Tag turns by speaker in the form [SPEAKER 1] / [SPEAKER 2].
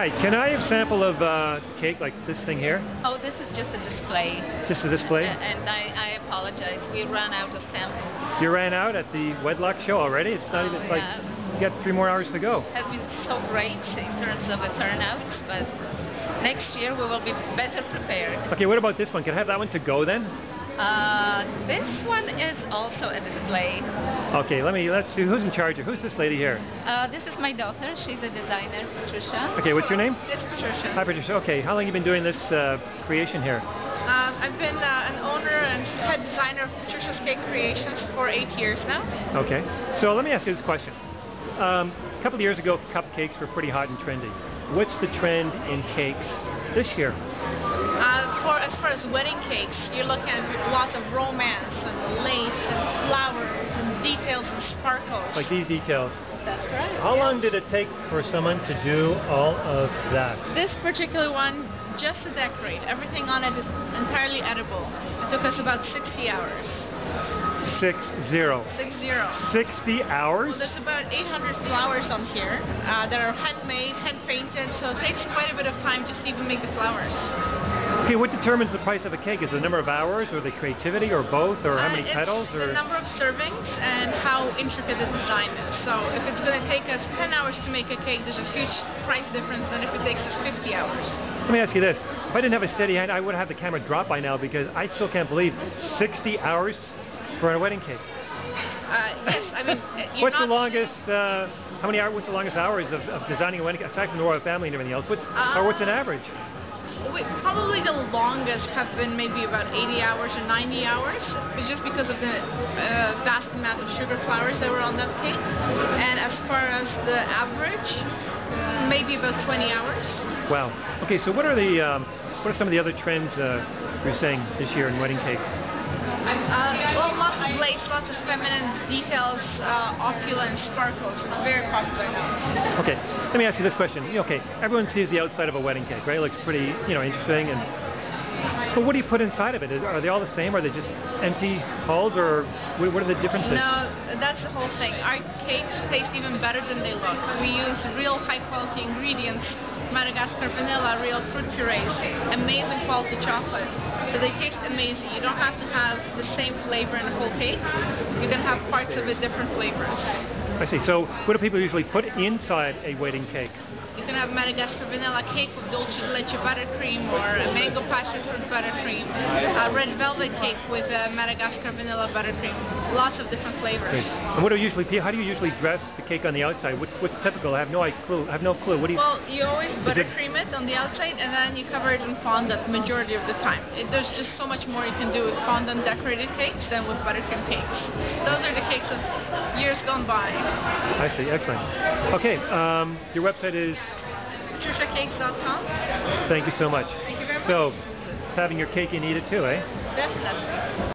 [SPEAKER 1] Hi, can I have a sample of cake like this thing here?
[SPEAKER 2] Oh, this is just a display.
[SPEAKER 1] It's just a display?
[SPEAKER 2] And I apologize. We ran out of samples.
[SPEAKER 1] You ran out at the WedLux show already? It's not even like you got 3 more hours to go.
[SPEAKER 2] It has been so great in terms of a turnout, but next year we will be better prepared.
[SPEAKER 1] Okay, what about this one? Can I have that one to go then?
[SPEAKER 2] This one is also a display.
[SPEAKER 1] Okay, let's see who's in charge here. Who's this lady here?
[SPEAKER 2] This is my daughter. She's a designer, Patricia.
[SPEAKER 1] Okay, what's your name?
[SPEAKER 2] It's Patricia.
[SPEAKER 1] Hi, Patricia. Okay, how long have you been doing this creation here?
[SPEAKER 3] I've been an owner and head designer of Patricia's Cake Creations for 8 years now.
[SPEAKER 1] Okay, so let me ask you this question. A couple of years ago, cupcakes were pretty hot and trendy. What's the trend in cakes this year?
[SPEAKER 3] As far as wedding cakes, you're looking at lots of romance and lace and flowers and details and sparkles.
[SPEAKER 1] Like these details.
[SPEAKER 3] That's right.
[SPEAKER 1] How long did it take for someone to do all of that?
[SPEAKER 3] This particular one, just to decorate, everything on it is entirely edible. It took us about 60 hours.
[SPEAKER 1] 60. 60 hours?
[SPEAKER 3] Well, there's about 800 flowers on here that are handmade, hand-painted, so it takes quite a bit of time just to even make the flowers.
[SPEAKER 1] Okay, what determines the price of a cake? Is it the number of hours, or the creativity, or both, or how many petals?
[SPEAKER 3] It's the number of servings and how intricate the design is. So if it's going to take us 10 hours to make a cake, there's a huge price difference than if it takes us 50 hours.
[SPEAKER 1] Let me ask you this. If I didn't have a steady hand, I would have the camera drop by now, because I still can't believe 60 hours for a wedding cake.
[SPEAKER 3] Yes, I mean,
[SPEAKER 1] what's the longest? How many hours? What's the longest hours of designing a wedding cake, aside from the royal family and everything else? What's an average?
[SPEAKER 3] Probably the longest have been maybe about 80 hours or 90 hours, just because of the vast amount of sugar flowers that were on that cake. And as far as the average, maybe about 20 hours.
[SPEAKER 1] Wow. Okay, so what are some of the other trends you're saying this year in wedding cakes?
[SPEAKER 3] Well, lots of lace, lots of feminine details, opulence, sparkles. It's very popular now.
[SPEAKER 1] Okay, let me ask you this question. Okay, everyone sees the outside of a wedding cake, right? It looks pretty, interesting. But what do you put inside of it? Are they all the same? Are they just empty hulls, or what are the differences?
[SPEAKER 3] No, that's the whole thing. Our cakes taste even better than they look. We use real high-quality ingredients. Madagascar vanilla, real fruit purees, amazing quality chocolate. So they taste amazing. You don't have to have the same flavor in the whole cake. You can have parts of it different flavors.
[SPEAKER 1] I see. So what do people usually put inside a wedding cake?
[SPEAKER 3] You can have Madagascar vanilla cake with dulce de leche buttercream, or a mango passion fruit buttercream, a red velvet cake with Madagascar vanilla buttercream. Lots of different flavors.
[SPEAKER 1] Okay. And how do you usually dress the cake on the outside? What's typical? I have no clue. What do you?
[SPEAKER 3] Well, you always buttercream it on the outside, and then you cover it in fondant majority of the time. There's just so much more you can do with fondant decorated cakes than with buttercream cakes. Those are the cakes of years gone by.
[SPEAKER 1] I see. Excellent. Okay. Your website is
[SPEAKER 3] patriciacakes.com.
[SPEAKER 1] Thank you so much.
[SPEAKER 3] Thank you very much.
[SPEAKER 1] So, it's having your cake and eat it too, eh?
[SPEAKER 3] Definitely.